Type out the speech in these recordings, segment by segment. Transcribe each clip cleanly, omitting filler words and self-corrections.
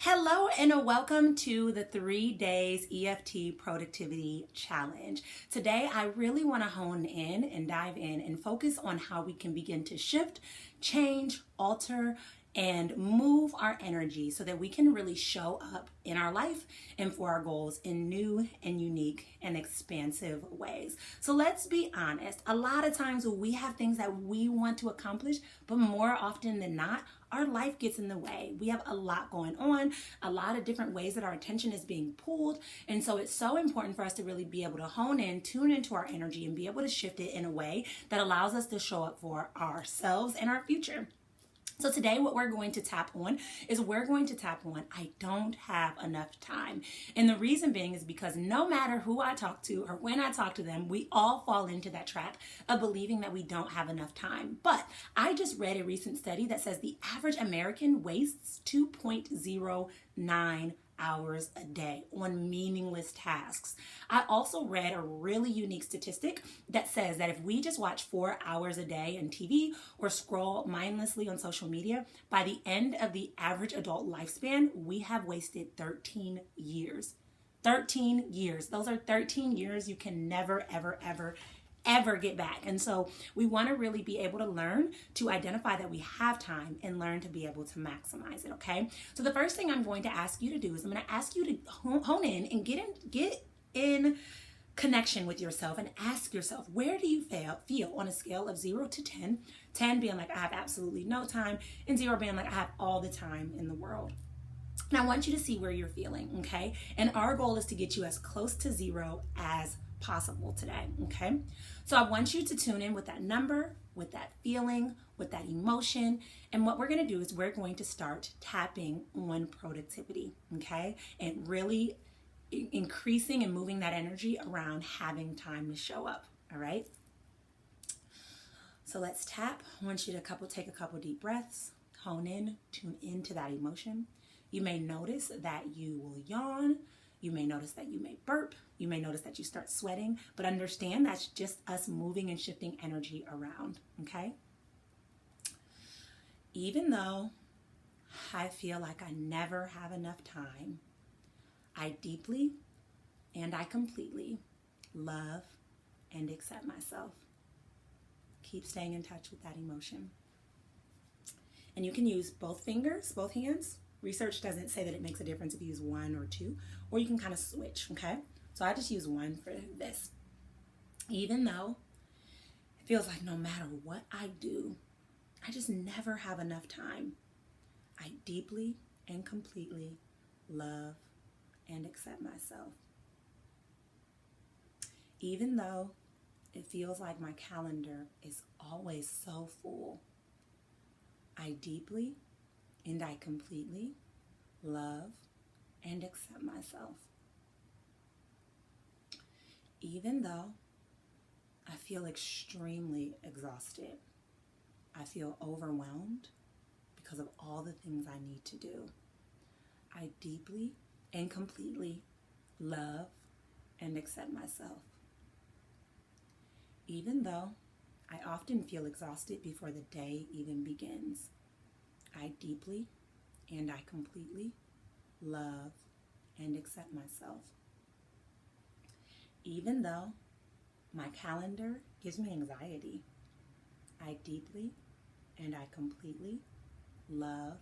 Hello and welcome to the 3 days EFT productivity challenge. Today, I really want to hone in and dive in and focus on how we can begin to shift, change, alter, and move our energy so that we can really show up in our life and for our goals in new and unique and expansive ways. So let's be honest. A lot of times we have things that we want to accomplish, but more often than not, our life gets in the way. We have a lot going on, a lot of different ways that our attention is being pulled. And so it's so important for us to really be able to hone in, tune into our energy, and be able to shift it in a way that allows us to show up for ourselves and our future. So today what we're going to tap on is I don't have enough time. And the reason being is because no matter who I talk to or when I talk to them, we all fall into that trap of believing that we don't have enough time. But I just read a recent study that says the average American wastes 2.09 hours a day on meaningless tasks. I also read a really unique statistic that says that if we just watch 4 hours a day on TV or scroll mindlessly on social media, by the end of the average adult lifespan, we have wasted 13 years. 13 years. Those are 13 years you can never, ever get back. And so we want to really be able to learn to identify that we have time and learn to be able to maximize it. Okay. So the first thing I'm going to ask you to do is I'm going to ask you to hone in and get in connection with yourself and ask yourself, where do you feel on a scale of 0 to 10, 10 being like I have absolutely no time and 0 being like I have all the time in the world. Now I want you to see where you're feeling. Okay. And our goal is to get you as close to 0 as possible today. Okay. So I want you to tune in with that number, with that feeling, with that emotion. And what we're going to do is we're going to start tapping on productivity. Okay. And really increasing and moving that energy around having time to show up. All right. So let's tap. I want you to take a couple deep breaths, hone in, tune into that emotion. You may notice that you will yawn. You may notice that you may burp. You may notice that you start sweating, but understand that's just us moving and shifting energy around, okay? Even though I feel like I never have enough time, I deeply and I completely love and accept myself. Keep staying in touch with that emotion. And you can use both fingers, both hands. Research doesn't say that it makes a difference if you use 1 or 2, or you can kind of switch, okay? So I just use 1 for this. Even though it feels like no matter what I do, I just never have enough time, I deeply and completely love and accept myself. Even though it feels like my calendar is always so full, I deeply and I completely love and accept myself. Even though I feel extremely exhausted, I feel overwhelmed because of all the things I need to do, I deeply and completely love and accept myself. Even though I often feel exhausted before the day even begins, I deeply and I completely love and accept myself. Even though my calendar gives me anxiety, I deeply and I completely love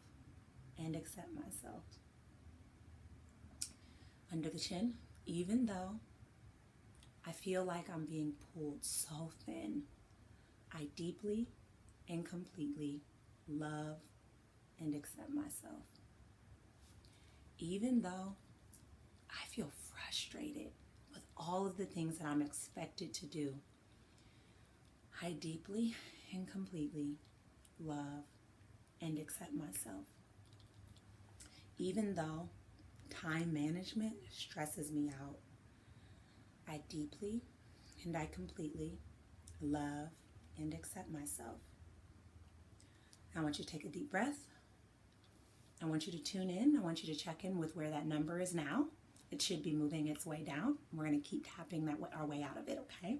and accept myself. Under the chin, even though I feel like I'm being pulled so thin, I deeply and completely love and accept myself. Even though I feel frustrated with all of the things that I'm expected to do, I deeply and completely love and accept myself. Even though time management stresses me out, I deeply and I completely love and accept myself. I want you to take a deep breath. I want you to tune in. I want you to check in with where that number is now. It should be moving its way down. We're going to keep tapping our way out of it, okay?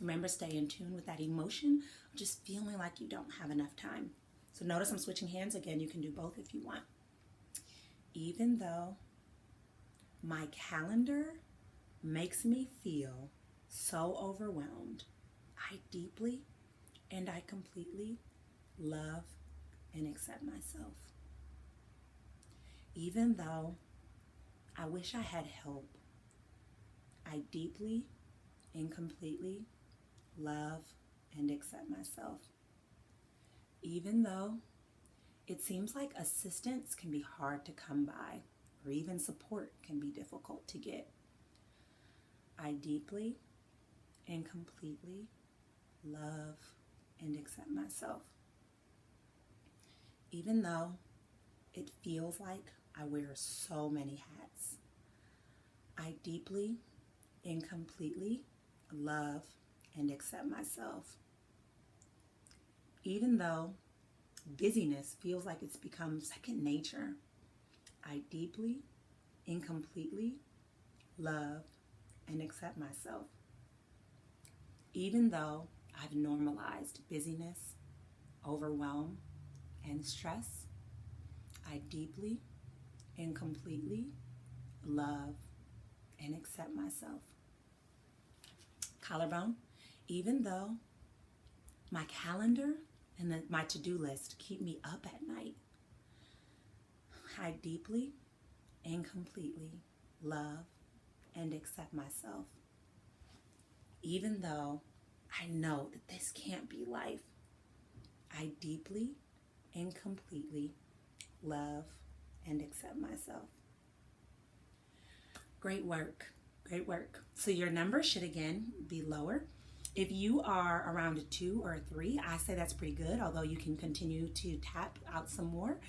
Remember, stay in tune with that emotion of just feeling like you don't have enough time. So notice I'm switching hands. Again, you can do both if you want. even though my calendar makes me feel so overwhelmed, I deeply and I completely love and accept myself. Even though I wish I had help, I deeply and completely love and accept myself. Even though it seems like assistance can be hard to come by, or even support can be difficult to get, I deeply and completely love and accept myself. Even though it feels like I wear so many hats, I deeply and completely love and accept myself. Even though busyness feels like it's become second nature, I deeply and completely love and accept myself. Even though I've normalized busyness, overwhelm, and stress, I deeply and completely love and accept myself. Collarbone, even though my calendar and my to-do list keep me up at night, I deeply and completely love and accept myself. Even though I know that this can't be life, I deeply and completely love and accept myself. Great work. Great work. So your number should again be lower. If you are around a 2 or a 3, I say that's pretty good, although you can continue to tap out some more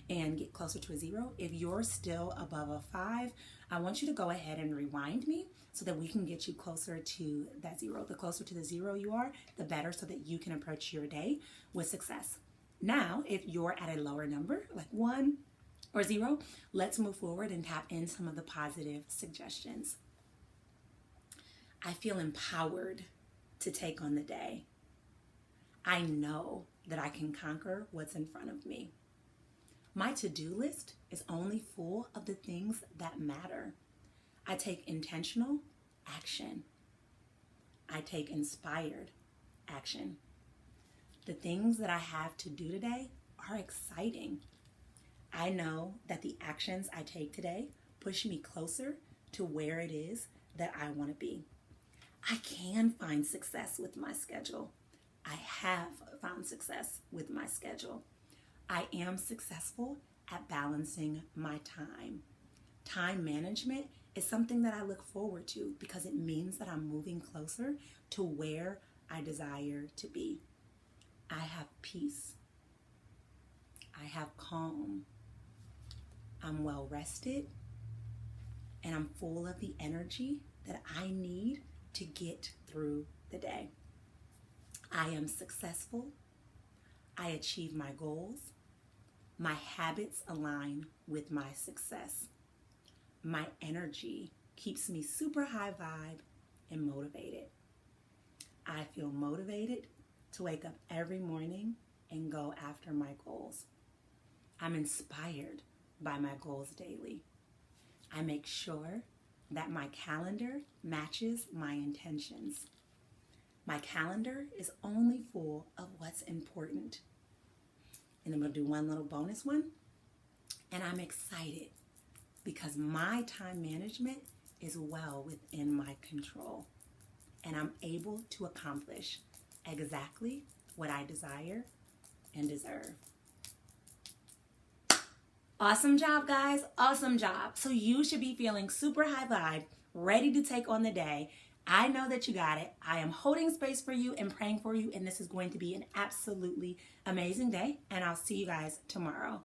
and get closer to a 0. If you're still above a 5, I want you to go ahead and rewind me so that we can get you closer to that 0. The closer to the 0 you are, the better, so that you can approach your day with success. Now, if you're at a lower number, like 1 or 0, let's move forward and tap in some of the positive suggestions. I feel empowered to take on the day. I know that I can conquer what's in front of me. My to-do list is only full of the things that matter. I take intentional action. I take inspired action. The things that I have to do today are exciting. I know that the actions I take today push me closer to where it is that I want to be. I can find success with my schedule. I have found success with my schedule. I am successful at balancing my time. Time management is something that I look forward to because it means that I'm moving closer to where I desire to be. I have peace. I have calm. I'm well rested, and I'm full of the energy that I need to get through the day. I am successful. I achieve my goals. My habits align with my success. My energy keeps me super high vibe and motivated. I feel motivated to wake up every morning and go after my goals. I'm inspired by my goals daily. I make sure that my calendar matches my intentions. My calendar is only full of what's important. And I'm going to do one little bonus one. And I'm excited because my time management is well within my control. And I'm able to accomplish exactly what I desire and deserve. Awesome job, guys. Awesome job. So you should be feeling super high vibe, ready to take on the day. I know that you got it. I am holding space for you and praying for you, and this is going to be an absolutely amazing day, and I'll see you guys tomorrow.